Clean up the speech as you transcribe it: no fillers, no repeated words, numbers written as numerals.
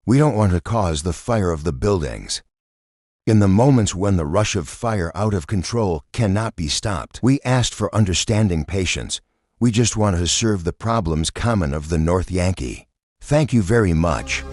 We don't want to cause the fire of the buildings. In the moments when the rush of fire out of control cannot be stopped, we asked for understanding patience. We just wanted to serve the problems common of the North Yankee. Thank you very much.